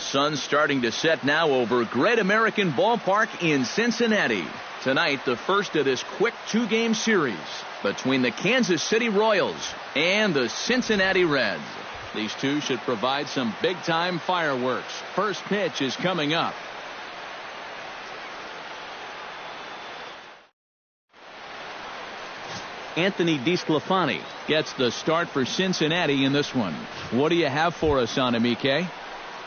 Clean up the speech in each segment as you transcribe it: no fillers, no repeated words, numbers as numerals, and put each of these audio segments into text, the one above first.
Sun's starting to set now over Great American Ballpark in Cincinnati. Tonight, the first of this quick two-game series between the Kansas City Royals and the Cincinnati Reds. These two should provide some big-time fireworks. First pitch is coming up. Anthony DeSclafani gets the start for Cincinnati in this one. What do you have for us on him, EK?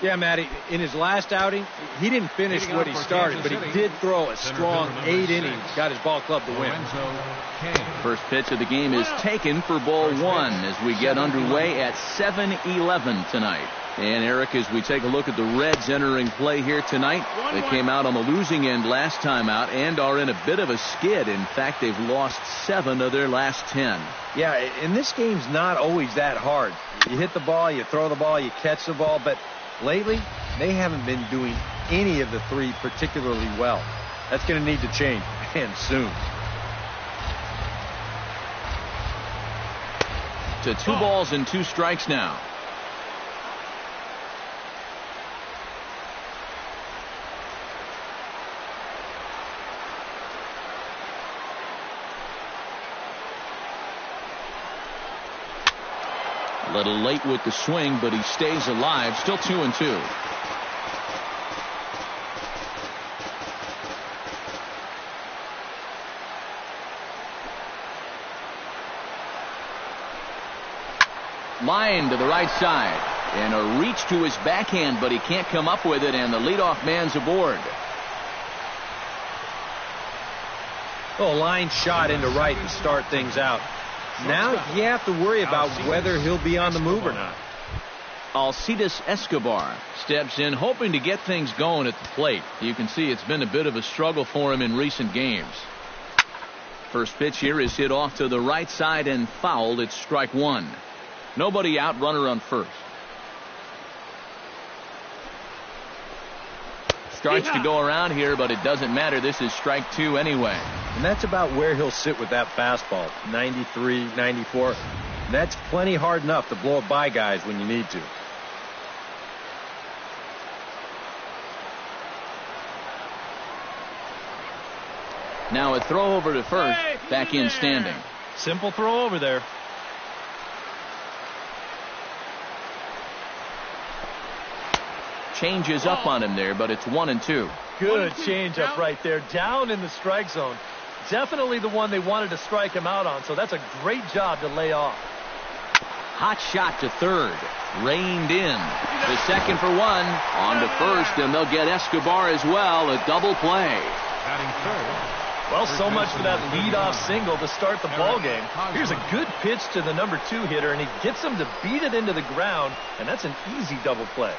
Yeah, Matty, in his last outing, he didn't finish what he started, but he did throw a strong 8 innings, got his ball club to win. First pitch of the game is taken for ball one as we get underway at 7-11 tonight. And Eric, as we take a look at the Reds entering play here tonight, they came out on the losing end last time out and are in a bit of a skid. In fact, they've lost 7 of their last 10. Yeah, and this game's not always that hard. You hit the ball, you throw the ball, you catch the ball, but lately, they haven't been doing any of the three particularly well. That's going to need to change, and soon. To 2 balls and 2 strikes now. A little late with the swing, but he stays alive. Still 2-2. Line to the right side. And a reach to his backhand, but he can't come up with it, and the leadoff man's aboard. Oh, line shot into right to start things out. Now you have to worry about whether he'll be on the move or not. Alcides Escobar steps in hoping to get things going at the plate. You can see it's been a bit of a struggle for him in recent games. First pitch here is hit off to the right side and fouled. It's strike one. Nobody out, runner on first. Starts to go around here, but it doesn't matter. This is strike 2 anyway. And that's about where he'll sit with that fastball, 93, 94. And that's plenty hard enough to blow it by guys when you need to. Now a throw over to first, back in standing. Simple throw over there. Changes up on him there, but it's 1-2. Good changeup right there, down in the strike zone. Definitely the one they wanted to strike him out on, so that's a great job to lay off. Hot shot to third, reined in. The second for one, on to first, and they'll get Escobar as well. A double play. Well, so much for that leadoff single to start the ball game. Here's a good pitch to the number 2 hitter, and he gets him to beat it into the ground, and that's an easy double play.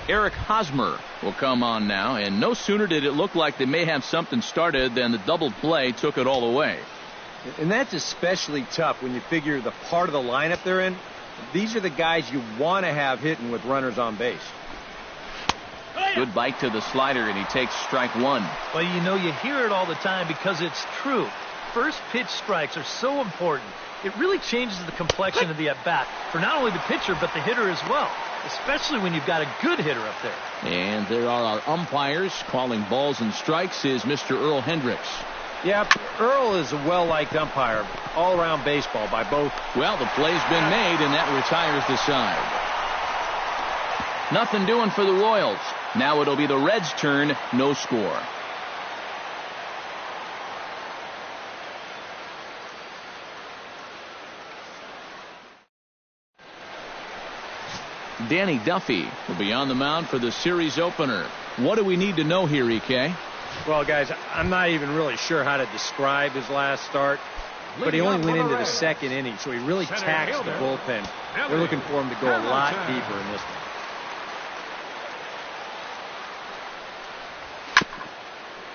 Eric Hosmer will come on now, and no sooner did it look like they may have something started than the double play took it all away. And that's especially tough when you figure the part of the lineup they're in. These are the guys you want to have hitting with runners on base. Good bite to the slider, and he takes strike 1. Well, you know, you hear it all the time because it's true. First pitch strikes are so important. It really changes the complexion of the at-bat for not only the pitcher but the hitter as well, especially when you've got a good hitter up there. And there are our umpires calling balls and strikes is Mr. Earl Hendricks. Yeah, Earl is a well-liked umpire all around baseball by both. Well, the play's been made, and that retires the side. Nothing doing for the Royals. Now it'll be the Reds' turn, no score. Danny Duffy will be on the mound for the series opener. What do we need to know here, EK? Well, guys, I'm not even really sure how to describe his last start, but he only went into the second inning, so he really taxed the bullpen. They're looking for him to go a lot deeper in this one.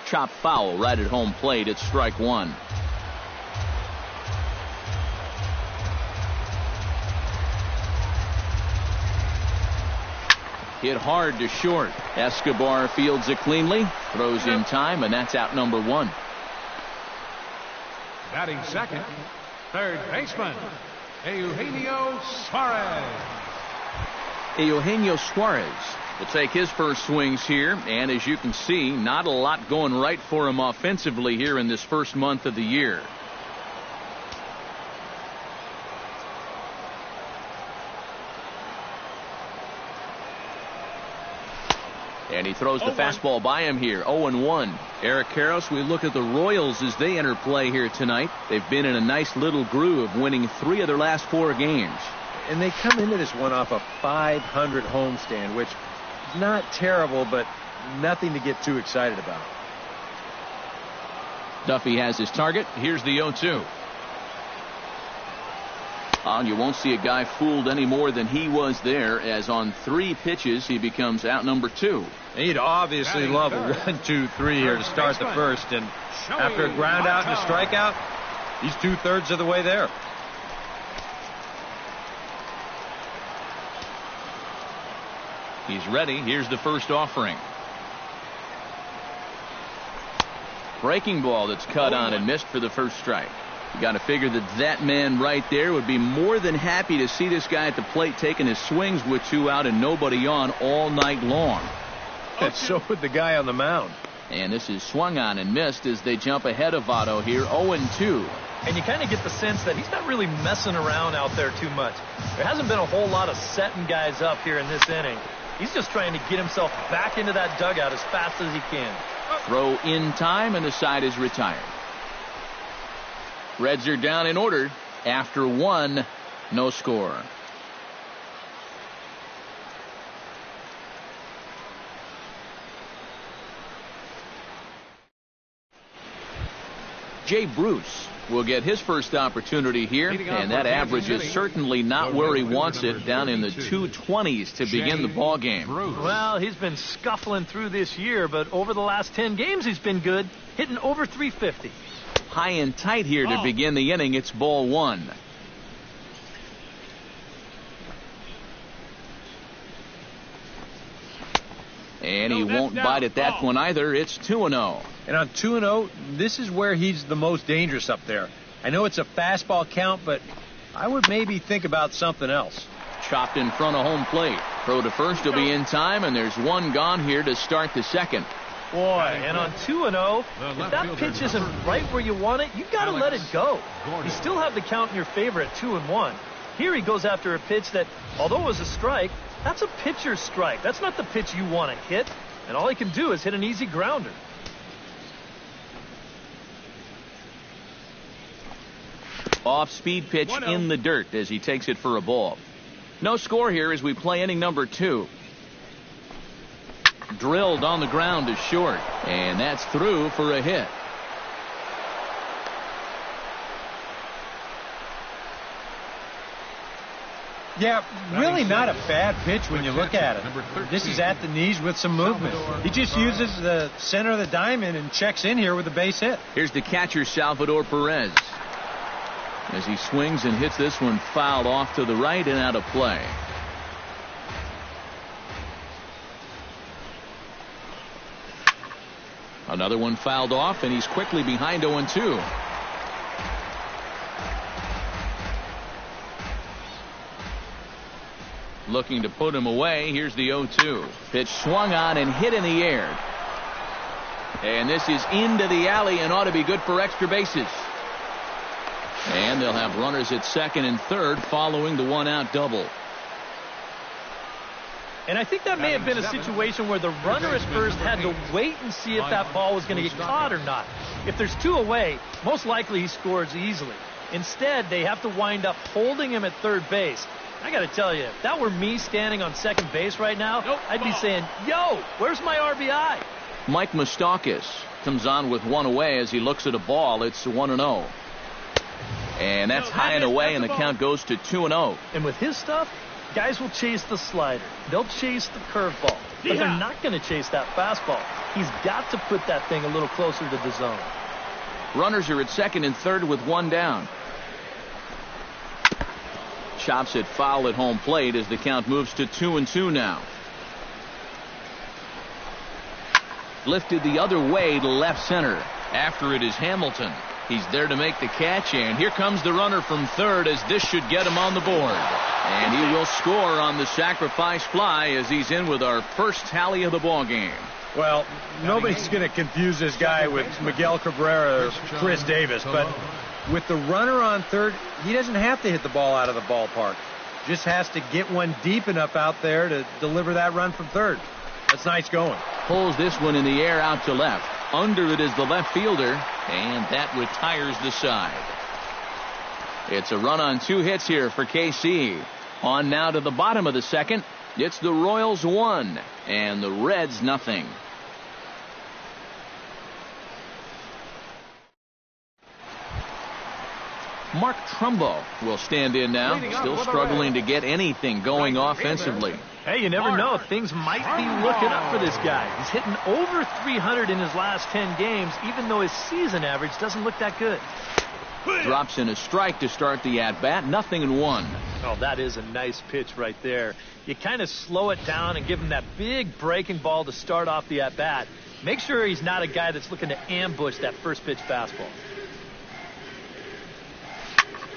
Chop foul right at home plate. It's strike 1. Hit hard to short. Escobar fields it cleanly, throws in time, and that's out number 1. Batting second, third baseman, Eugenio Suarez. Eugenio Suarez will take his first swings here, and as you can see, not a lot going right for him offensively here in this first month of the year. And he throws the fastball by him here. 0-1. Eric Karros, we look at the Royals as they enter play here tonight. They've been in a nice little groove, winning 3 of their last 4 games. And they come into this one off a 500 homestand, which is not terrible, but nothing to get too excited about. Duffy has his target. Here's the 0-2. And you won't see a guy fooled any more than he was there, as on 3 pitches he becomes out number 2. He'd obviously love a 1-2-3 here to start the first, and after a ground out and a strikeout, he's 2/3 of the way there. He's ready. Here's the first offering. Breaking ball that's cut on and missed for the first strike. You got to figure that man right there would be more than happy to see this guy at the plate taking his swings with 2 out and nobody on all night long. And so would the guy on the mound. And this is swung on and missed as they jump ahead of Votto here, 0-2. And you kind of get the sense that he's not really messing around out there too much. There hasn't been a whole lot of setting guys up here in this inning. He's just trying to get himself back into that dugout as fast as he can. Throw in time, and the side is retired. Reds are down in order after 1, no score. Jay Bruce will get his first opportunity here, and that average is certainly not where he wants it, down in the 220s to begin the ball game. Well, he's been scuffling through this year, but over the last 10 games he's been good, hitting over 350. High and tight here to begin the inning. It's ball 1. And he won't bite at that one either. It's 2-0. And on 2-0, this is where he's the most dangerous up there. I know it's a fastball count, but I would maybe think about something else. Chopped in front of home plate. Throw to first will be in time, and there's 1 gone here to start the second. Boy, and on 2-0, if that pitch isn't right where you want it, you got to let it go. You still have the count in your favor at 2-1. Here he goes after a pitch that, although it was a strike, that's a pitcher's strike. That's not the pitch you want to hit, and all he can do is hit an easy grounder. Off-speed pitch in the dirt as he takes it for a ball. No score here as we play inning number 2. Drilled on the ground to short, and that's through for a hit. Yeah, really not a bad pitch when you look at it. This is at the knees with some movement. He just uses the center of the diamond and checks in here with a base hit. Here's the catcher, Salvador Perez, as he swings and hits this one fouled off to the right and out of play. Another one fouled off, and he's quickly behind 0-2. Looking to put him away. Here's the 0-2. Pitch swung on and hit in the air. And this is into the alley and ought to be good for extra bases. And they'll have runners at second and third following the 1-out double. And I think that may have been a situation where the runner at first had to wait and see if that ball was going to get caught or not. If there's 2 away, most likely he scores easily. Instead, they have to wind up holding him at third base. I got to tell you, if that were me standing on second base right now, I'd be saying, yo, where's my RBI? Mike Moustakas comes on with 1 away as he looks at a ball. It's 1-0. And that's high and away, and the count goes to 2-0. And with his stuff, guys will chase the slider. They'll chase the curveball. But they're not going to chase that fastball. He's got to put that thing a little closer to the zone. Runners are at second and third with 1 down. Chops it foul at home plate as the count moves to 2-2 now. Lifted the other way to left center. After it is Hamilton. He's there to make the catch, and here comes the runner from third as this should get him on the board. And he will score on the sacrifice fly as he's in with our first tally of the ball game. Well, nobody's going to confuse this guy with Miguel Cabrera or Chris Davis, but with the runner on third, he doesn't have to hit the ball out of the ballpark. Just has to get one deep enough out there to deliver that run from third. That's nice going. Pulls this one in the air out to left. Under it is the left fielder, and that retires the side. It's a run on 2 hits here for KC. On now to the bottom of the second. It's the Royals 1 and the Reds nothing. Mark Trumbo will stand in now, still struggling to get anything going offensively. Hey, you never know. Things might be looking up for this guy. He's hitting over 300 in his last 10 games, even though his season average doesn't look that good. Drops in a strike to start the at-bat, 0-1. Oh, that is a nice pitch right there. You kind of slow it down and give him that big breaking ball to start off the at-bat. Make sure he's not a guy that's looking to ambush that first pitch fastball.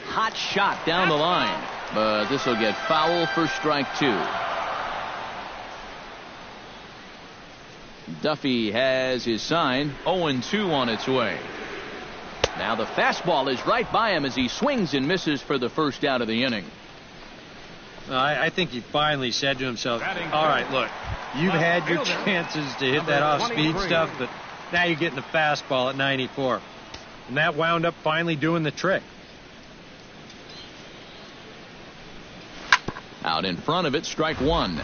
Hot shot down the line, but this will get foul for strike 2. Duffy has his sign. 0-2 on its way. Now the fastball is right by him as he swings and misses for the first out of the inning. I think he finally said to himself, all right, look, you've had your chances to hit that off-speed stuff, but now you're getting the fastball at 94. And that wound up finally doing the trick. Out in front of it, strike 1.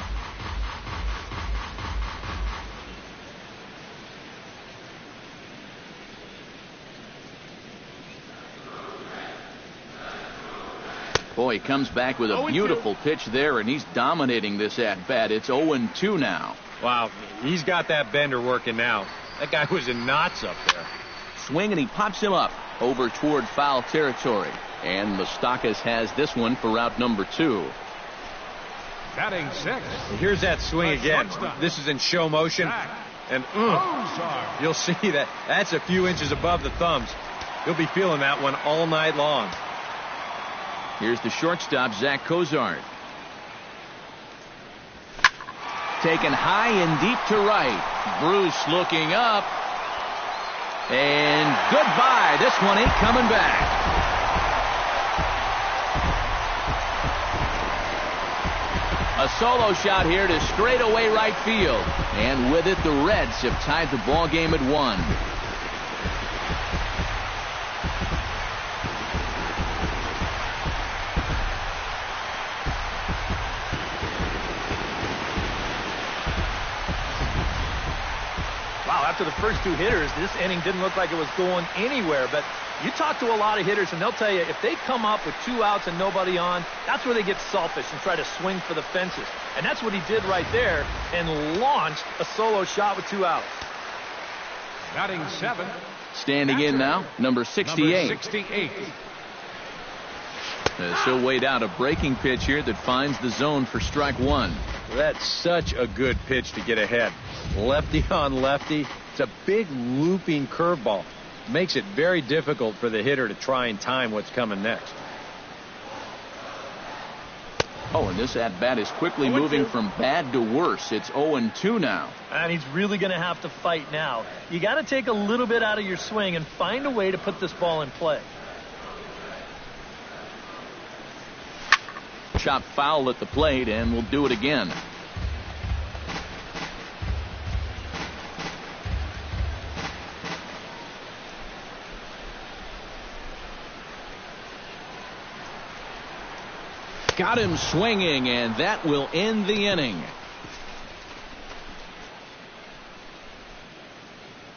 Boy, he comes back with a beautiful pitch there, and he's dominating this at-bat. It's 0-2 now. Wow, he's got that bender working now. That guy was in knots up there. Swing, and he pops him up over toward foul territory. And Moustakas has this one for route number 2. Batting 6. Here's that swing again. This is in show motion. And you'll see that that's a few inches above the thumbs. He'll be feeling that one all night long. Here's the shortstop, Zach Cozart. Taken high and deep to right. Bruce looking up. And goodbye. This one ain't coming back. A solo shot here to straightaway right field. And with it, the Reds have tied the ball game at 1. After the first 2 hitters, this inning didn't look like it was going anywhere. But you talk to a lot of hitters, and they'll tell you if they come up with 2 outs and nobody on, that's where they get selfish and try to swing for the fences. And that's what he did right there and launched a solo shot with 2 outs. Batting 7. Standing in now, number 68. Number 68. He'll wait out a breaking pitch here that finds the zone for strike 1. That's such a good pitch to get ahead. Lefty on lefty. It's a big looping curveball. Makes it very difficult for the hitter to try and time what's coming next. Oh, and this at-bat is quickly moving from bad to worse. It's 0-2 now. And he's really going to have to fight now. You got to take a little bit out of your swing and find a way to put this ball in play. Chop foul at the plate, and we'll do it again. Got him swinging, and that will end the inning.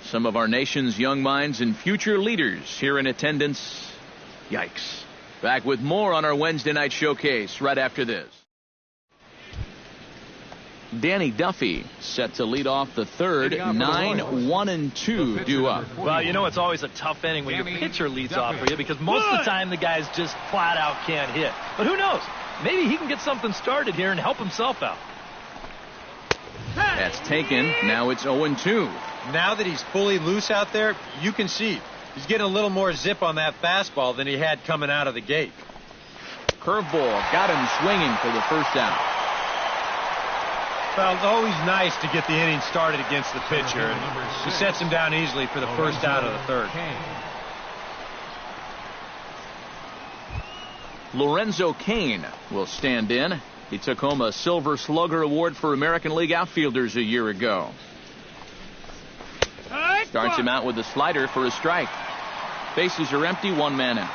Some of our nation's young minds and future leaders here in attendance. Yikes. Back with more on our Wednesday night showcase right after this. Danny Duffy set to lead off the third. 9-1-2 due up. Well, you know it's always a tough inning when your pitcher leads off for you because most of the time the guys just flat out can't hit. But who knows? Maybe he can get something started here and help himself out. That's taken. Now it's 0-2. Now that he's fully loose out there, you can see He's getting a little more zip on that fastball than he had coming out of the gate. Curveball got him swinging for the first out. Well, it's always nice to get the inning started against the pitcher. And he sets him down easily for the first out of the third. Lorenzo Cain will stand in. He took home a Silver Slugger Award for American League outfielders a year ago. Starts him out with a slider for a strike. Bases are empty, one man out.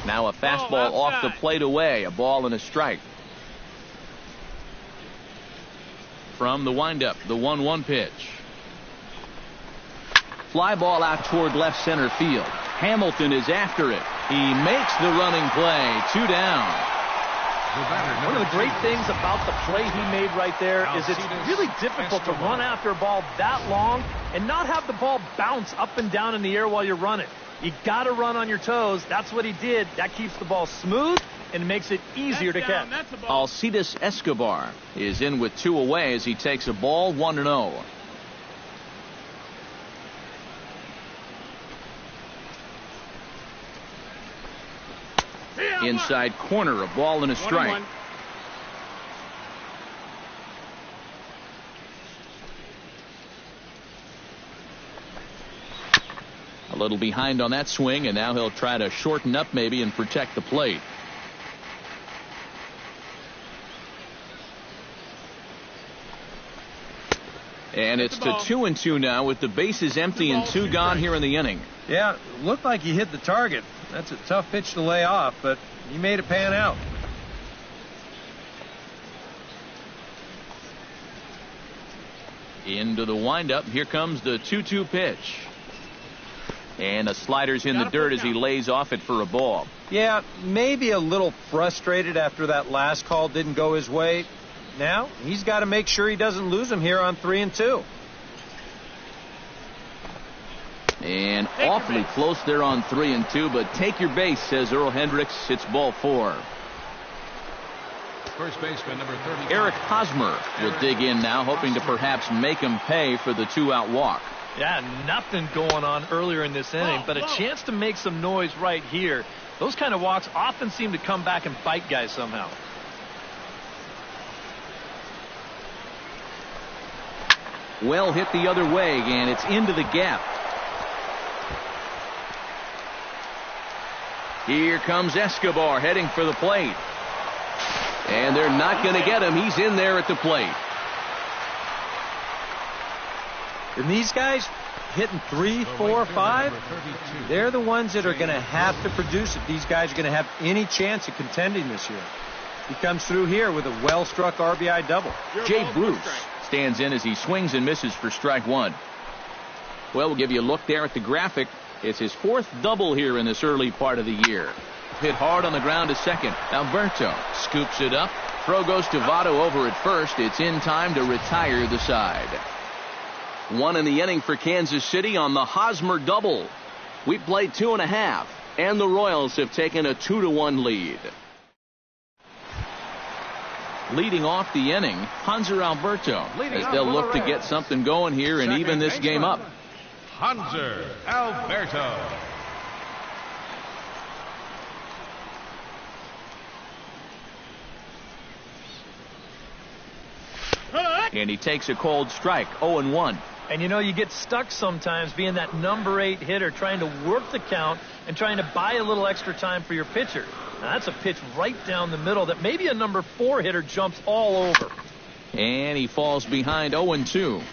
Now a fastball off the plate away, a ball and a strike. From the windup, the 1-1 pitch. Fly ball out toward left center field. Hamilton is after it. He makes the running play. 2 down. One of the great things about the play he made right there is it's really difficult to run after a ball that long and not have the ball bounce up and down in the air while you're running. You got to run on your toes. That's what he did. That keeps the ball smooth and makes it easier to catch. Alcides Escobar is in with 2 away as he takes a ball, 1-0. Inside corner, a ball and a strike. A little behind on that swing, and now he'll try to shorten up maybe and protect the plate. And it's to 2-2 now with the bases empty and 2 gone here in the inning. Yeah, looked like he hit the target. That's a tough pitch to lay off, but he made it pan out. Into the windup. Here comes the 2-2 pitch. And the slider's in the dirt as he lays off it for a ball. Yeah, maybe a little frustrated after that last call didn't go his way. Now, he's got to make sure he doesn't lose him here on 3-2. And awfully close there on 3-2, but take your base, says Earl Hendricks. It's ball 4. First baseman number 30. Eric Hosmer will dig in now, hoping to perhaps make him pay for the 2-out walk. Yeah, nothing going on earlier in this inning, but a chance to make some noise right here. Those kind of walks often seem to come back and bite guys somehow. Well hit the other way, and it's into the gap. Here comes Escobar heading for the plate. And they're not going to get him. He's in there at the plate. And these guys hitting 3, 4, 5, they're the ones that are going to have to produce if these guys are going to have any chance of contending this year. He comes through here with a well-struck RBI double. Jay Bruce stands in as he swings and misses for strike 1. Well, we'll give you a look there at the graphic. It's his 4th double here in this early part of the year. Hit hard on the ground to second. Alberto scoops it up. Throw goes to Votto over at first. It's in time to retire the side. 1 in the inning for Kansas City on the Hosmer double. We played 2.5, and the Royals have taken a 2-1 lead. Leading off the inning, Hanser Alberto, as they'll look to get something going here and even this game up. Hanser Alberto. And he takes a cold strike, 0-1. And you know, you get stuck sometimes being that number 8 hitter, trying to work the count and trying to buy a little extra time for your pitcher. Now, that's a pitch right down the middle that maybe a number 4 hitter jumps all over. And he falls behind, 0-2.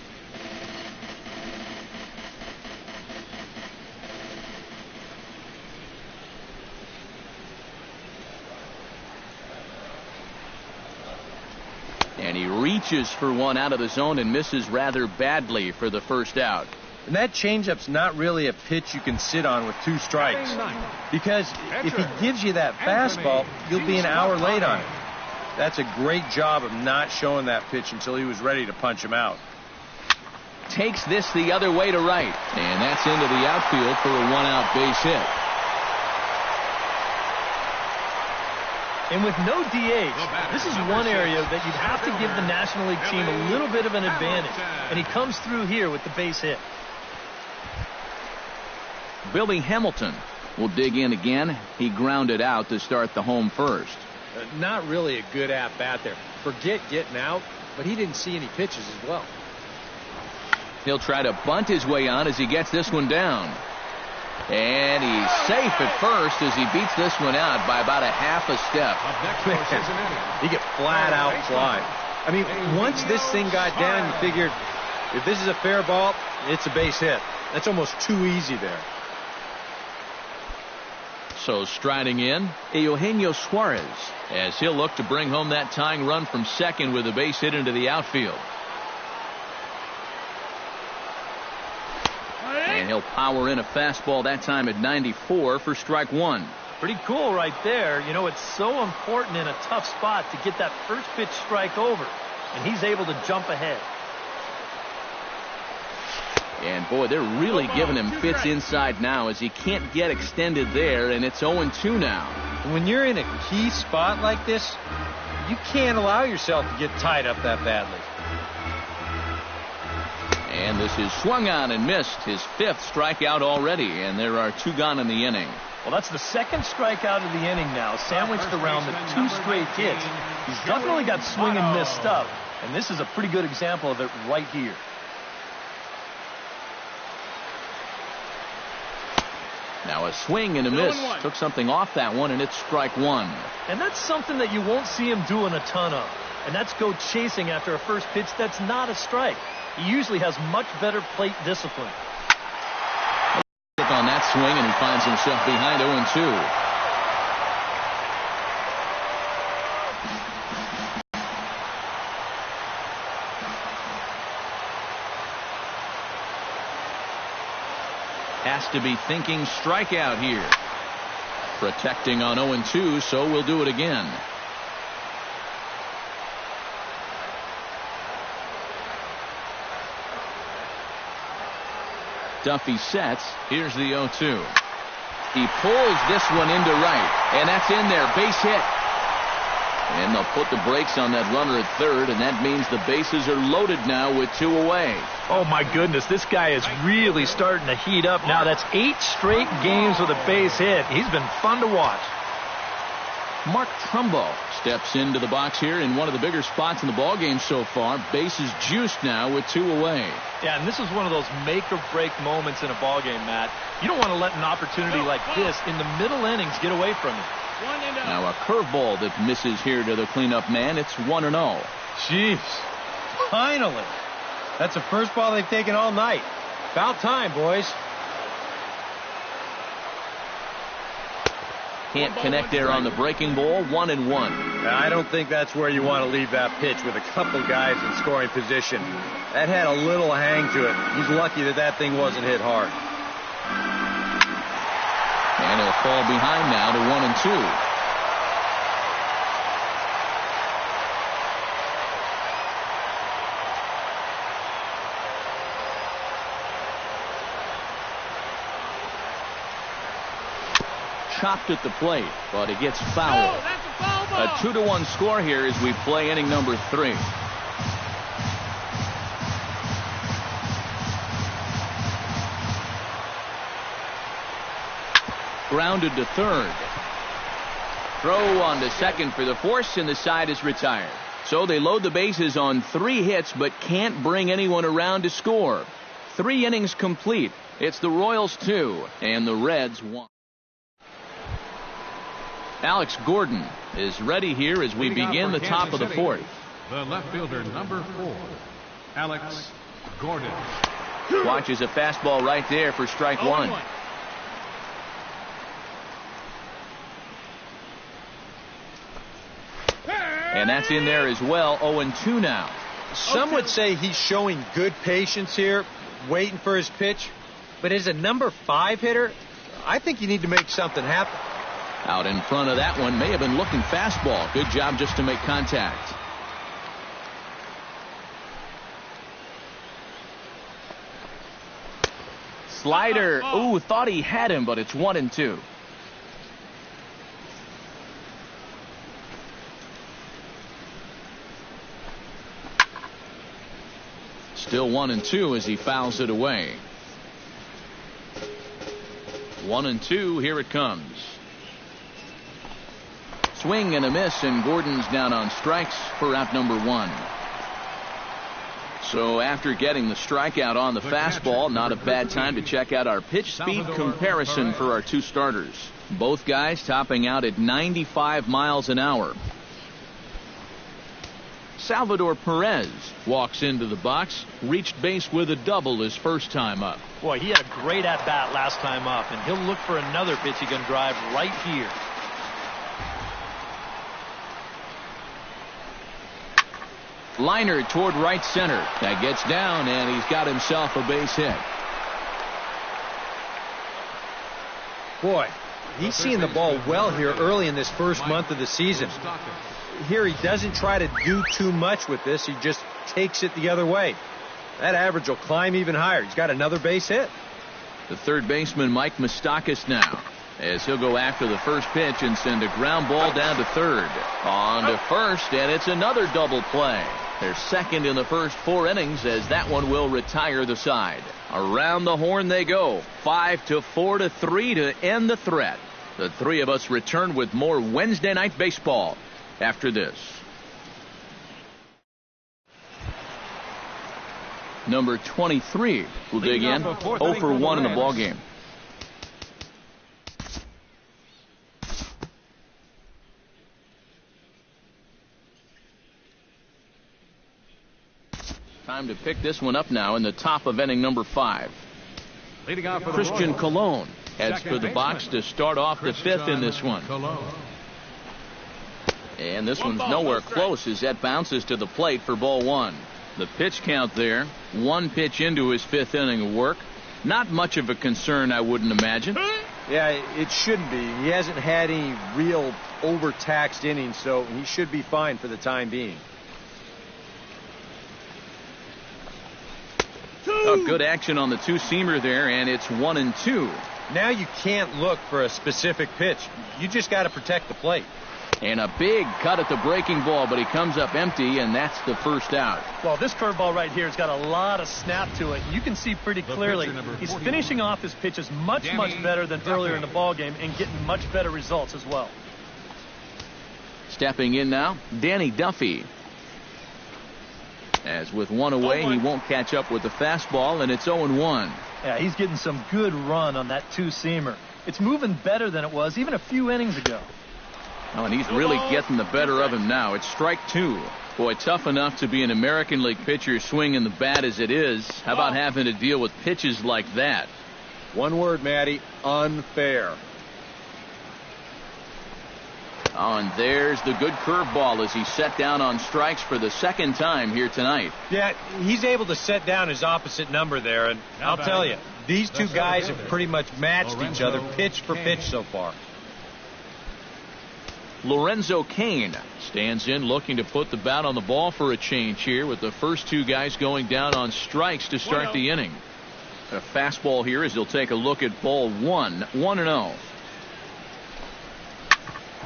And he reaches for one out of the zone and misses rather badly for the first out. And that changeup's not really a pitch you can sit on with 2 strikes. Because if he gives you that fastball, you'll be an hour late on it. That's a great job of not showing that pitch until he was ready to punch him out. Takes this the other way to right. And that's into the outfield for a 1-out base hit. And with no DH, this is one area that you'd have to give the National League team a little bit of an advantage. And he comes through here with the base hit. Billy Hamilton will dig in again. He grounded out to start the home first. Not really a good at-bat there. Forget getting out, but he didn't see any pitches as well. He'll try to bunt his way on as he gets this one down. And he's safe at first as he beats this one out by about a half a step. He get flat out fly. I mean, once this thing got down, you figured if this is a fair ball, it's a base hit. That's almost too easy there. So striding in, Eugenio Suarez, as he'll look to bring home that tying run from second with a base hit into the outfield. And he'll power in a fastball that time at 94 for strike one. Pretty cool right there. You know, it's so important in a tough spot to get that first pitch strike over. And he's able to jump ahead. And boy, they're really giving him fits inside now as he can't get extended there, and it's 0-2 now. When you're in a key spot like this, you can't allow yourself to get tied up that badly. And this is swung on and missed, his fifth strikeout already, and there are two gone in the inning. Well, that's the second strikeout of the inning now, sandwiched around the two straight hits. He's definitely got swing and miss stuff, and this is a pretty good example of it right here. Now a swing and a miss. Took something off that one, and it's strike one. And that's something that you won't see him doing a ton of. And that's go chasing after a first pitch that's not a strike. He usually has much better plate discipline. On that swing, and he finds himself behind 0-2. Has to be thinking strikeout here. Protecting on 0-2, so we'll do it again. Duffy sets. Here's the 0-2. He pulls this one into right, and that's in there. Base hit. And they'll put the brakes on that runner at third, and that means the bases are loaded now with two away. Oh, my goodness. This guy is really starting to heat up now. That's 8 straight games with a base hit. He's been fun to watch. Mark Trumbo steps into the box here in one of the bigger spots in the ballgame so far. Bases juiced now with two away. Yeah, and this is one of those make-or-break moments in a ballgame, Matt. You don't want to let an opportunity like this in the middle innings get away from you. Now a curveball that misses here to the cleanup man. It's 1-0. Jeez. Finally. That's the first ball they've taken all night. About time, boys. Can't connect there on the breaking ball. 1-1. I don't think that's where you want to leave that pitch with a couple guys in scoring position. That had a little hang to it. He's lucky that that thing wasn't hit hard. And he'll fall behind now to 1-2. Chopped at the plate, but it gets fouled. A 2-1 score here as we play inning number 3. Grounded to third. Throw on to second for the force, and the side is retired. So they load the bases on 3 hits, but can't bring anyone around to score. 3 innings complete. It's the Royals 2 and the Reds 1. Alex Gordon is ready here as we begin the top of the 4th. The left fielder, number 4, Alex Gordon. Watches a fastball right there for strike 1. And that's in there as well. 0-2 now. Some would say he's showing good patience here, waiting for his pitch. But as a number 5 hitter, I think you need to make something happen. Out in front of that one, may have been looking fastball. Good job just to make contact. Slider. Ooh, thought he had him, but it's 1-2. Still 1-2 as he fouls it away. 1-2. Here it comes. Swing and a miss, and Gordon's down on strikes for out number 1. So after getting the strikeout on the fastball, not a bad time to check out our pitch speed comparison for our two starters. Both guys topping out at 95 miles an hour. Salvador Perez walks into the box, reached base with a double his first time up. Boy, he had a great at-bat last time up, and he'll look for another pitch he can drive right here. Liner toward right center. That gets down, and he's got himself a base hit. Boy, he's seeing the ball well here early in this first month of the season. Here he doesn't try to do too much with this. He just takes it the other way. That average will climb even higher. He's got another base hit. The third baseman, Mike Moustakas, now, as he'll go after the first pitch and send a ground ball down to third. On to first, and it's another double play. They're second in the first 4 innings as that one will retire the side. Around the horn they go. 5-4-3 to end the threat. The three of us return with more Wednesday Night Baseball after this. Number 23 will dig in. 0 for 1 in the ball game. Time to pick this one up now in the top of inning number 5. Christian Colon heads for the box to start off the 5th in this one. And this one's nowhere close as that bounces to the plate for ball 1. The pitch count there, 1 pitch into his 5th inning of work. Not much of a concern, I wouldn't imagine. Yeah, it shouldn't be. He hasn't had any real overtaxed innings, so he should be fine for the time being. Oh, good action on the two-seamer there, and it's 1-2. Now you can't look for a specific pitch. You just got to protect the plate. And a big cut at the breaking ball, but he comes up empty, and that's the first out. Well, this curveball right here has got a lot of snap to it. You can see pretty clearly he's finishing off his pitches much better than earlier in the ball game and getting much better results as well. Stepping in now, Danny Duffy. As with 1 away, he won't catch up with the fastball, and it's 0-1. Yeah, he's getting some good run on that two-seamer. It's moving better than it was even a few innings ago. Oh, and he's really getting the better of him now. It's strike 2. Boy, tough enough to be an American League pitcher swinging the bat as it is. How about having to deal with pitches like that? One word, Matty, unfair. Oh, and there's the good curveball as he's set down on strikes for the second time here tonight. Yeah, he's able to set down his opposite number there, and I'll tell you, these two guys have pretty much matched each other pitch for pitch so far. Lorenzo Cain stands in looking to put the bat on the ball for a change here with the first 2 guys going down on strikes to start the inning. A fastball here as he'll take a look at ball 1. 1-0.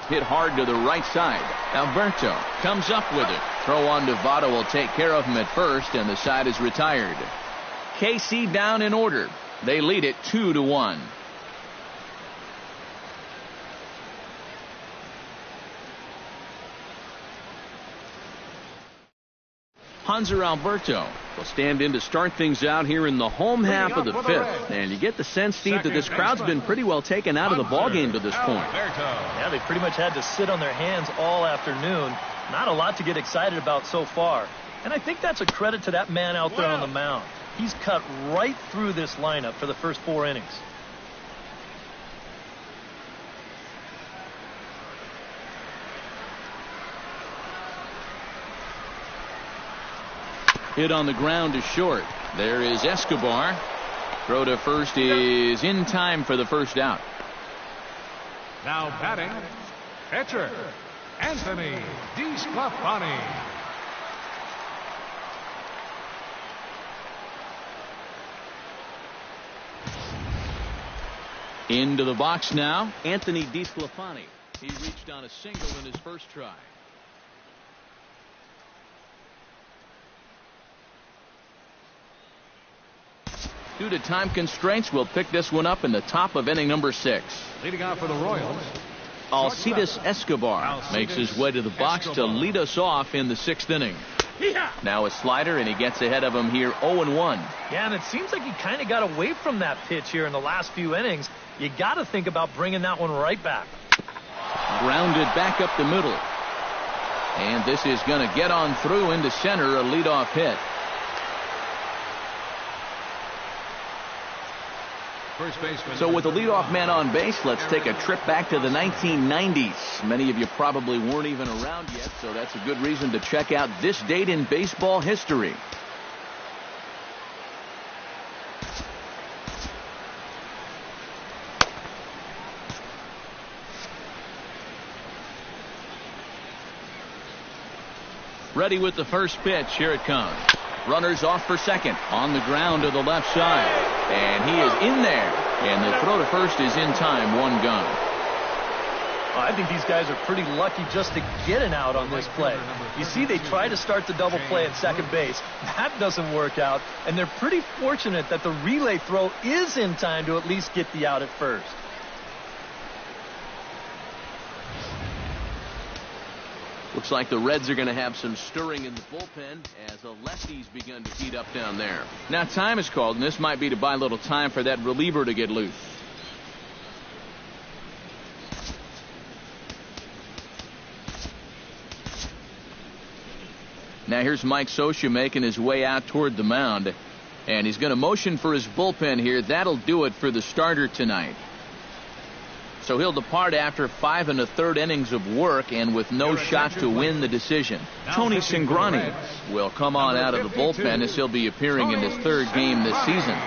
Hit hard to the right side. Alberto comes up with it. Throw on to Votto will take care of him at first, and the side is retired. KC down in order. They lead it 2-1. Hanser Alberto will stand in to start things out here in the home half of the 5th. And you get the sense, Steve, that this crowd's been pretty well taken out of the ballgame to this point. Yeah, they pretty much had to sit on their hands all afternoon. Not a lot to get excited about so far. And I think that's a credit to that man out there on the mound. He's cut right through this lineup for the first 4 innings. Hit on the ground to short. There is Escobar. Throw to first is in time for the first out. Now batting, pitcher, Anthony DeSclafani. Into the box now, Anthony DeSclafani. He reached on a single in his first try. Due to time constraints, we'll pick this one up in the top of inning number 6. Leading off for the Royals, Alcides Escobar makes his way to the box to lead us off in the 6th inning. Now a slider, and he gets ahead of him here 0-1. Yeah, and it seems like he kind of got away from that pitch here in the last few innings. You got to think about bringing that one right back. Grounded back up the middle. And this is going to get on through into center, a leadoff hit. first baseman. So with the leadoff man on base, let's take a trip back to the 1990s. Many of you probably weren't even around yet, so that's a good reason to check out this date in baseball history. Ready with the first pitch. Here it comes. Runners off for second. On the ground to the left side. And he is in there. And the throw to first is in time. One gone. I think these guys are pretty lucky just to get an out on this play. You see, they try to start the double play at second base. That doesn't work out. And they're pretty fortunate that the relay throw is in time to at least get the out at first. Looks like the Reds are going to have some stirring in the bullpen as the lefties begun to heat up down there. Now time is called, and this might be to buy a little time for that reliever to get loose. Now here's Mike Scioscia making his way out toward the mound, and he's going to motion for his bullpen here. That'll do it for the starter tonight. So he'll depart after 5 1/3 innings of work and with no shot to win the decision. Tony Cingrani will come on out of the bullpen as he'll be appearing in his 3rd game this season.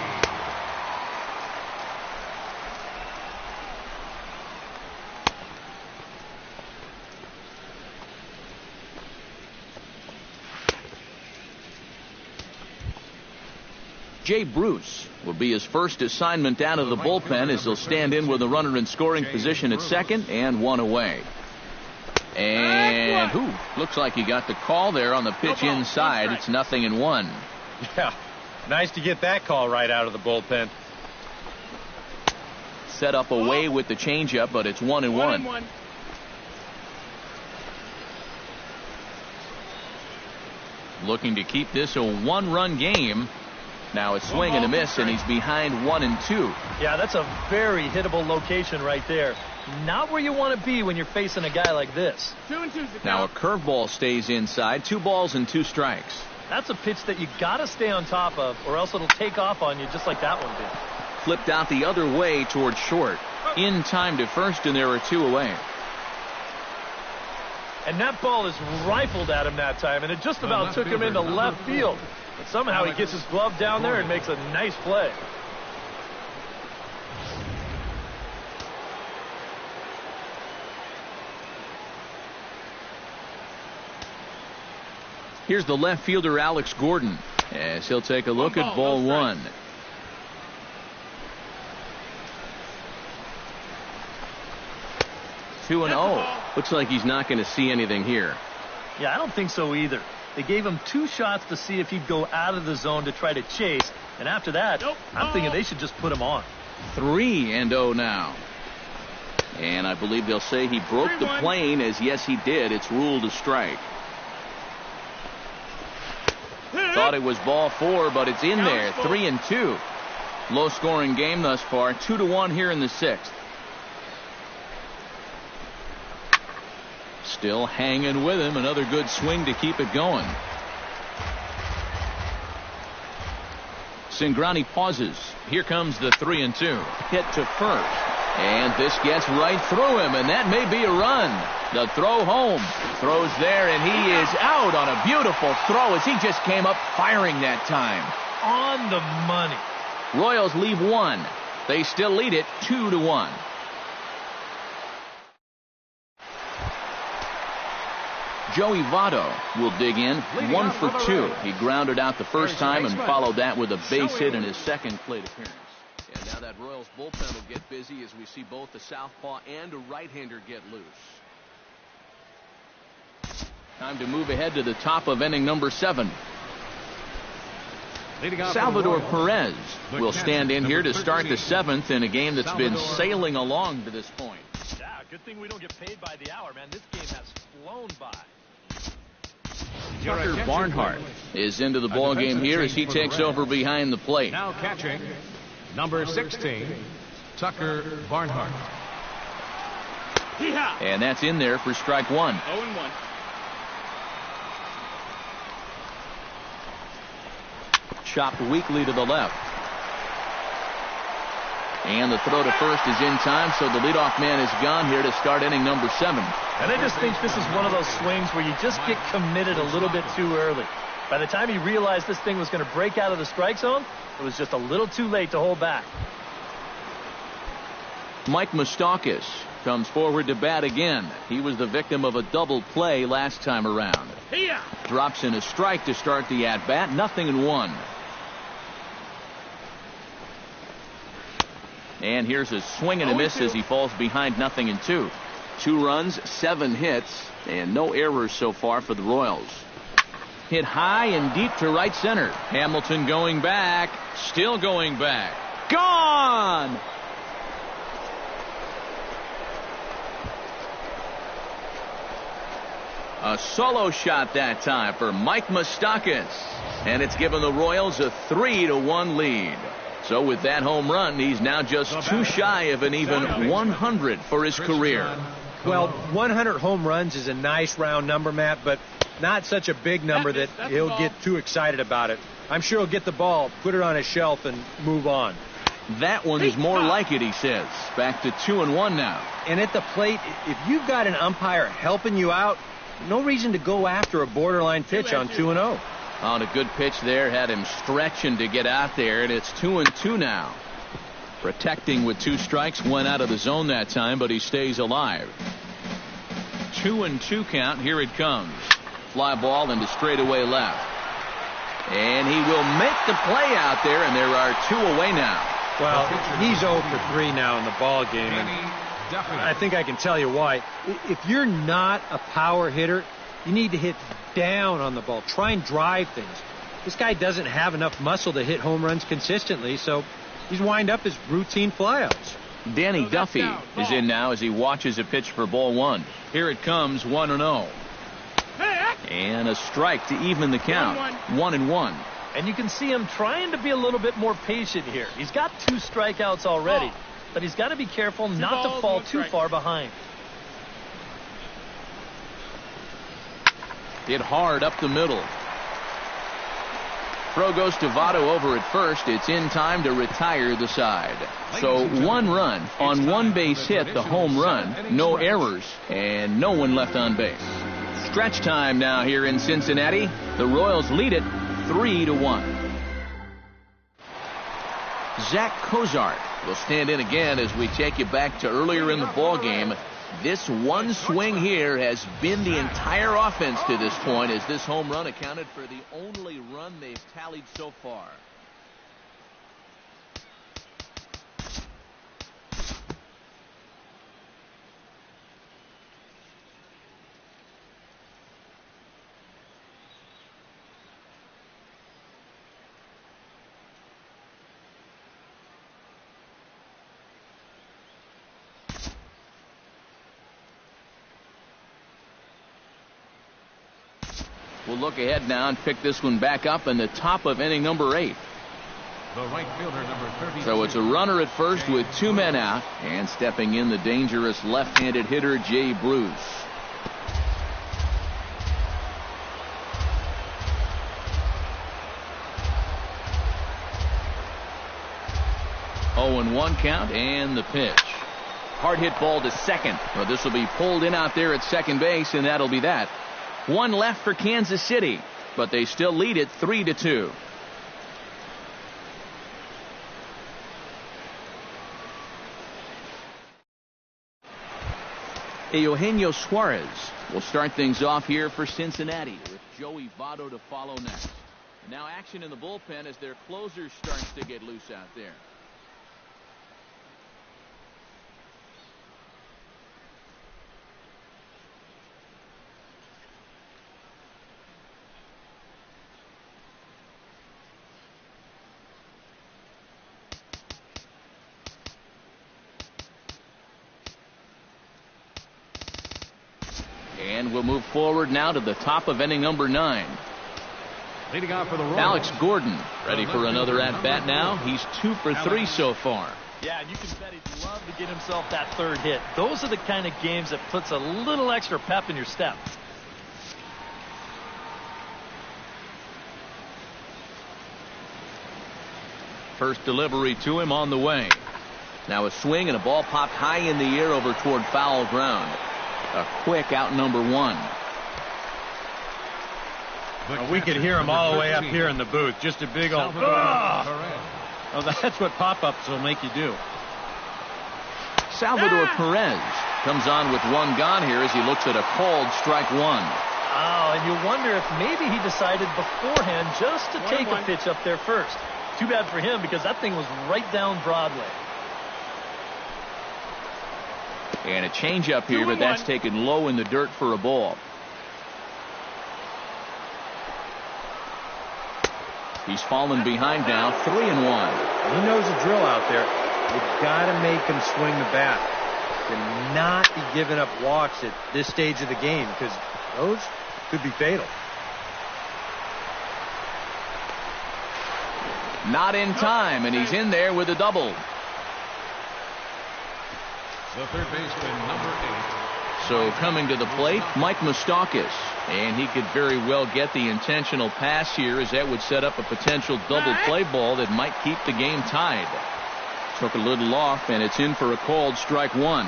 Jay Bruce will be his first assignment out of the bullpen as he'll stand in with a runner in scoring position at second and one away. And looks like he got the call there on the pitch inside. It's 0-1. Yeah, nice to get that call right out of the bullpen. Set up away with the changeup, but it's 1-1. Looking to keep this a 1-run game. Now a swing and a miss, and he's behind 1-2. Yeah, that's a very hittable location right there. Not where you want to be when you're facing a guy like this. 2-2. Now a curveball stays inside. 2 balls and 2 strikes. That's a pitch that you got to stay on top of, or else it'll take off on you just like that one did. Flipped out the other way towards short. In time to first, and there are 2 away. And that ball is rifled at him that time, and it just about took him into left field. But somehow he gets his glove down there and makes a nice play. Here's the left fielder, Alex Gordon, as he'll take a look at ball 1. Two and 0. Looks like he's not going to see anything here. Yeah, I don't think so either. They gave him 2 shots to see if he'd go out of the zone to try to chase. And after that, I'm thinking they should just put him on. 3-0 now. And I believe they'll say he broke the plane, as yes, he did. It's ruled a strike. Thought it was ball 4, but it's in there. 3-2. Low scoring game thus far. 2-1 here in the 6th. Still hanging with him. Another good swing to keep it going. Cingrani pauses. Here comes the 3-2. Hit to first. And this gets right through him, and that may be a run. The throw home. Throws there, and he is out on a beautiful throw as he just came up firing that time. On the money. Royals leave 1. They still lead it 2-1. Joey Votto will dig in. 1 for 2. He grounded out the first time and followed that with a base hit in his 2nd plate appearance. And now that Royals bullpen will get busy as we see both the southpaw and a right-hander get loose. Time to move ahead to the top of inning number 7. Leading off Salvador for the Royals, Perez will stand in here to start the 7th in a game that's been sailing along to this point. Yeah, good thing we don't get paid by the hour, man. This game has flown by. Tucker Barnhart is into the ball game here as he takes over behind the plate. Now catching, number 16, Tucker Barnhart. And that's in there for strike one. 0-1. Chopped weakly to the left. And the throw to first is in time, so the leadoff man is gone here to start inning number 7. And I just think this is one of those swings where you just get committed a little bit too early. By the time he realized this thing was going to break out of the strike zone, it was just a little too late to hold back. Mike Moustakas comes forward to bat again. He was the victim of a double play last time around. Drops in a strike to start the at-bat. 0-1. And here's a swing and a miss as he falls behind 0-2. 2 runs, 7 hits, and no errors so far for the Royals. Hit high and deep to right center. Hamilton going back, still going back. Gone! A solo shot that time for Mike Moustakas. And it's given the Royals a 3-1 lead. So with that home run, he's now just 2 shy of an even 100 for his career. Well, 100 home runs is a nice round number, Matt, but not such a big number that he'll get too excited about it. I'm sure he'll get the ball, put it on a shelf, and move on. That one's more like it, he says. Back to 2-1 now. And at the plate, if you've got an umpire helping you out, no reason to go after a borderline pitch on 2-0. On a good pitch there, had him stretching to get out there, and it's 2-2 now. Protecting with 2 strikes, went out of the zone that time, but he stays alive. 2-2 count. Here it comes. Fly ball into straightaway left. And he will make the play out there, and there are 2 away now. Well, he's 0 for 3 now in the ball game, and I think I can tell you why. If you're not a power hitter, you need to hit down on the ball. Try and drive things. This guy doesn't have enough muscle to hit home runs consistently, so he's wind up as routine flyouts. Danny Duffy is in now as he watches a pitch for ball 1. Here it comes, 1-0. And a strike to even the count. 1-1. And you can see him trying to be a little bit more patient here. He's got 2 strikeouts already, but he's got to be careful not to fall too far behind. Hit hard up the middle. Throw goes to Votto over at first. It's in time to retire the side. So 1 run on 1 base hit, the home run, no errors, and no one left on base. Stretch time now here in Cincinnati. The Royals lead it 3-1. Zach Cozart will stand in again as we take you back to earlier in the ball game. This one swing here has been the entire offense to this point, as this home run accounted for the only run they've tallied so far. We'll look ahead now and pick this one back up in the top of inning number 8. The right fielder, number 30. So it's a runner at first with 2 men out, and stepping in the dangerous left-handed hitter Jay Bruce. Oh, and 1 count, and the pitch. Hard hit ball to second. Well, this will be pulled in out there at second base, and that'll be that. 1 left for Kansas City, but they still lead it 3-2. Eugenio Suarez will start things off here for Cincinnati, with Joey Votto to follow next. Now action in the bullpen as their closer starts to get loose out there. And we'll move forward now to the top of inning number 9. Leading off for the Royals, Alex Gordon ready for another at-bat now. He's 2 for 3 so far. Yeah, and you can bet he'd love to get himself that third hit. Those are the kind of games that puts a little extra pep in your step. First delivery to him on the way. Now a swing and a ball popped high in the air over toward foul ground. A quick out number 1. We could hear him all the way up here in the booth. Just a big old... Oh, that's what pop-ups will make you do. Salvador Perez comes on with 1 gone here as he looks at a called strike 1. Oh, and you wonder if maybe he decided beforehand just to take a pitch up there first. Too bad for him because that thing was right down Broadway. And a changeup here, but that's taken low in the dirt for a ball. He's fallen behind now, 3-1. He knows the drill out there. You've got to make him swing the bat. To not be giving up walks at this stage of the game because those could be fatal. Not in time, and he's in there with a double. the third baseman, number 8. So coming to the plate, Mike Moustakas. And he could very well get the intentional pass here, as that would set up a potential double play ball that might keep the game tied. Took a little off, and it's in for a called strike 1.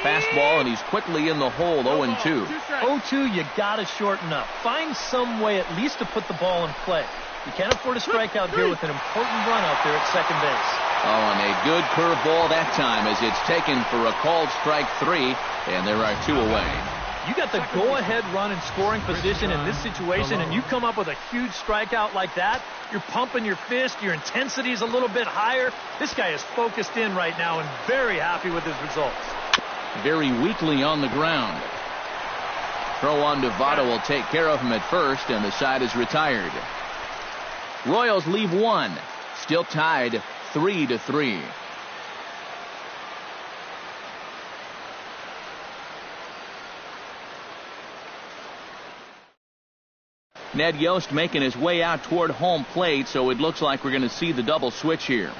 Fastball, and he's quickly in the hole, 0-2. 0-2, you got to shorten up. Find some way at least to put the ball in play. You can't afford a strikeout here with an important run out there at second base. Oh, and a good curveball that time as it's taken for a called strike 3, and there are 2 away. You got the go-ahead run in scoring position in this situation, and you come up with a huge strikeout like that, you're pumping your fist, your intensity is a little bit higher. This guy is focused in right now and very happy with his results. Very weakly on the ground. Throw on to Votto will take care of him at first, and the side is retired. Royals leave 1. Still tied 3-3. Ned Yost making his way out toward home plate, so it looks like we're going to see the double switch here.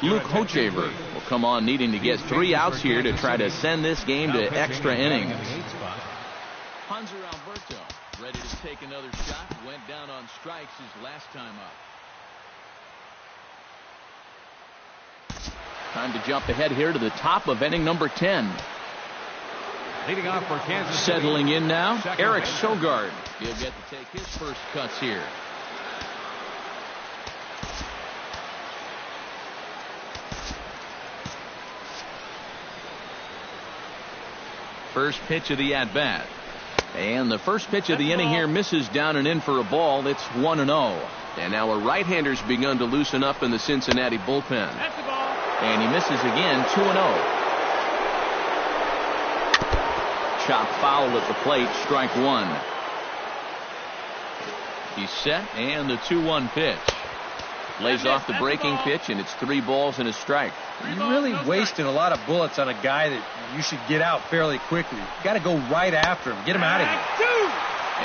Luke Hochevar will come on needing to get 3 outs here to try to send this game to extra innings. Hanser Alberto ready to take another shot. Went down on strikes his last time up. Time to jump ahead here to the top of inning number 10. Leading off for Kansas City. Settling in now, Eric Sogard. He'll get to take his first cuts here. First pitch of the at-bat. And the first pitch of the inning here misses down and in for a ball. It's 1-0. And now a right-hander's begun to loosen up in the Cincinnati bullpen. And he misses again, 2-0. Chop foul at the plate, strike 1. He's set, and the 2-1 pitch. Lays off the breaking pitch, and it's 3 balls and a strike. You're really wasting a lot of bullets on a guy that you should get out fairly quickly. You got to go right after him. Get him out of here.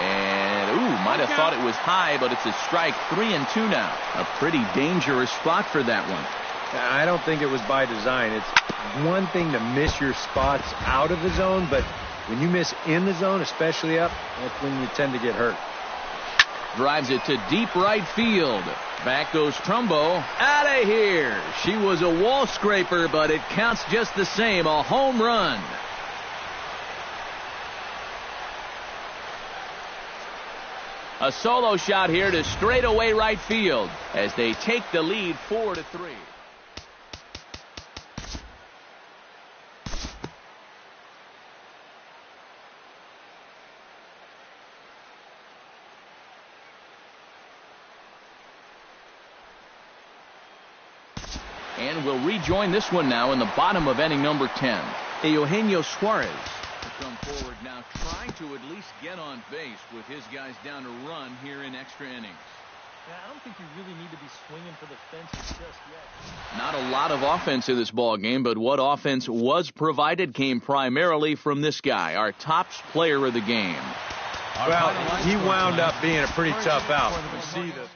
And, might have thought it was high, but it's a strike. 3-2 now. A pretty dangerous spot for that one. I don't think it was by design. It's one thing to miss your spots out of the zone, but when you miss in the zone, especially up, that's when you tend to get hurt. Drives it to deep right field. Back goes Trumbo. Out of here. She was a wall scraper, but it counts just the same. A home run. A solo shot here to straightaway right field as they take the lead 4-3. And we'll rejoin this one now in the bottom of inning number 10. Eugenio Suarez will come forward now, trying to at least get on base with his guys down to run here in extra innings. I don't think you really need to be swinging for the fences just yet. Not a lot of offense in this ball game, but what offense was provided came primarily from this guy, our top player of the game. Well, he wound up being a pretty tough out. You see the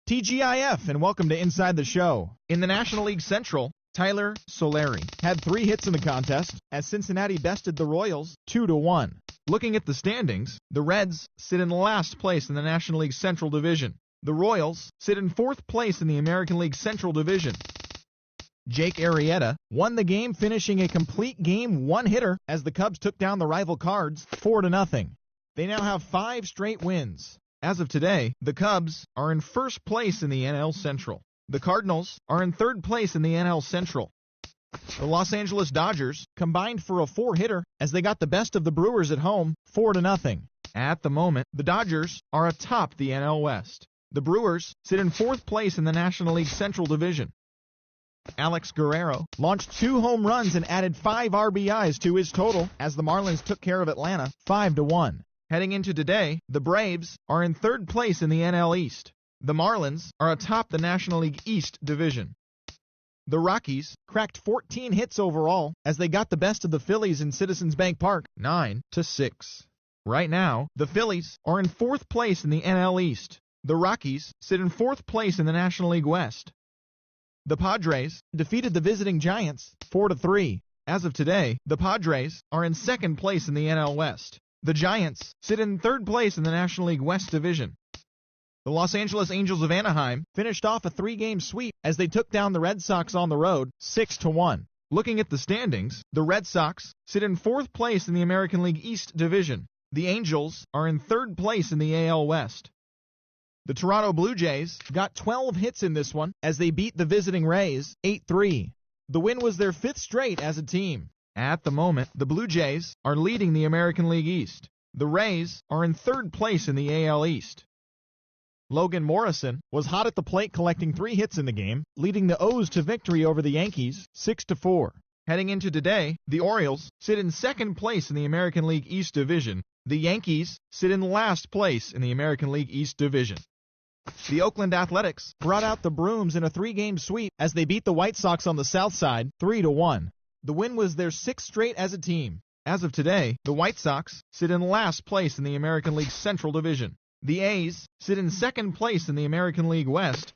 TGIF, and welcome to Inside the Show. In the National League Central, Tyler Solari had 3 hits in the contest as Cincinnati bested the Royals 2-1. Looking at the standings, the Reds sit in last place in the National League Central Division. The Royals sit in 4th place in the American League Central Division. Jake Arrieta won the game, finishing a complete game one-hitter as the Cubs took down the rival Cards 4-0. They now have 5 straight wins. As of today, the Cubs are in 1st place in the NL Central. The Cardinals are in 3rd place in the NL Central. The Los Angeles Dodgers combined for a 4-hitter as they got the best of the Brewers at home 4-0. At the moment, the Dodgers are atop the NL West. The Brewers sit in 4th place in the National League Central Division. Alex Guerrero launched 2 home runs and added 5 RBIs to his total as the Marlins took care of Atlanta 5-1. Heading into today, the Braves are in 3rd place in the NL East. The Marlins are atop the National League East Division. The Rockies cracked 14 hits overall as they got the best of the Phillies in Citizens Bank Park 9-6. Right now, the Phillies are in 4th place in the NL East. The Rockies sit in 4th place in the National League West. The Padres defeated the visiting Giants 4-3. As of today, the Padres are in 2nd place in the NL West. The Giants sit in 3rd place in the National League West Division. The Los Angeles Angels of Anaheim finished off a 3-game sweep as they took down the Red Sox on the road 6-1. Looking at the standings, the Red Sox sit in 4th place in the American League East Division. The Angels are in 3rd place in the AL West. The Toronto Blue Jays got 12 hits in this one as they beat the visiting Rays 8-3. The win was their 5th straight as a team. At the moment, the Blue Jays are leading the American League East. The Rays are in 3rd place in the AL East. Logan Morrison was hot at the plate, collecting 3 hits in the game, leading the O's to victory over the Yankees 6-4. Heading into today, the Orioles sit in 2nd place in the American League East Division. The Yankees sit in last place in the American League East Division. The Oakland Athletics brought out the brooms in a 3-game sweep as they beat the White Sox on the south side 3-1. The win was their 6th straight as a team. As of today, the White Sox sit in last place in the American League Central Division. The A's sit in 2nd place in the American League West.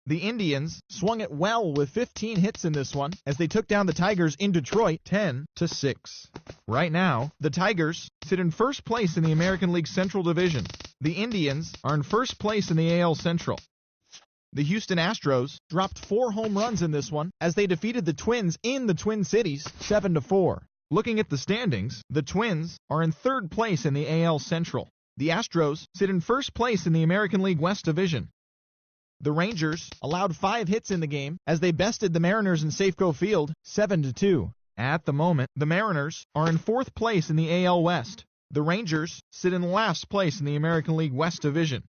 The Indians swung it well with 15 hits in this one as they took down the Tigers in Detroit 10-6. Right now, the Tigers sit in 1st place in the American League Central Division. The Indians are in 1st place in the AL Central. The Houston Astros dropped 4 home runs in this one as they defeated the Twins in the Twin Cities 7-4. Looking at the standings, the Twins are in 3rd place in the AL Central. The Astros sit in 1st place in the American League West Division. The Rangers allowed 5 hits in the game as they bested the Mariners in Safeco Field 7-2. At the moment, the Mariners are in 4th place in the AL West. The Rangers sit in last place in the American League West Division.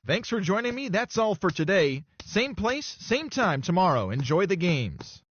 Thanks for joining me. That's all for today. Same place, same time tomorrow. Enjoy the games.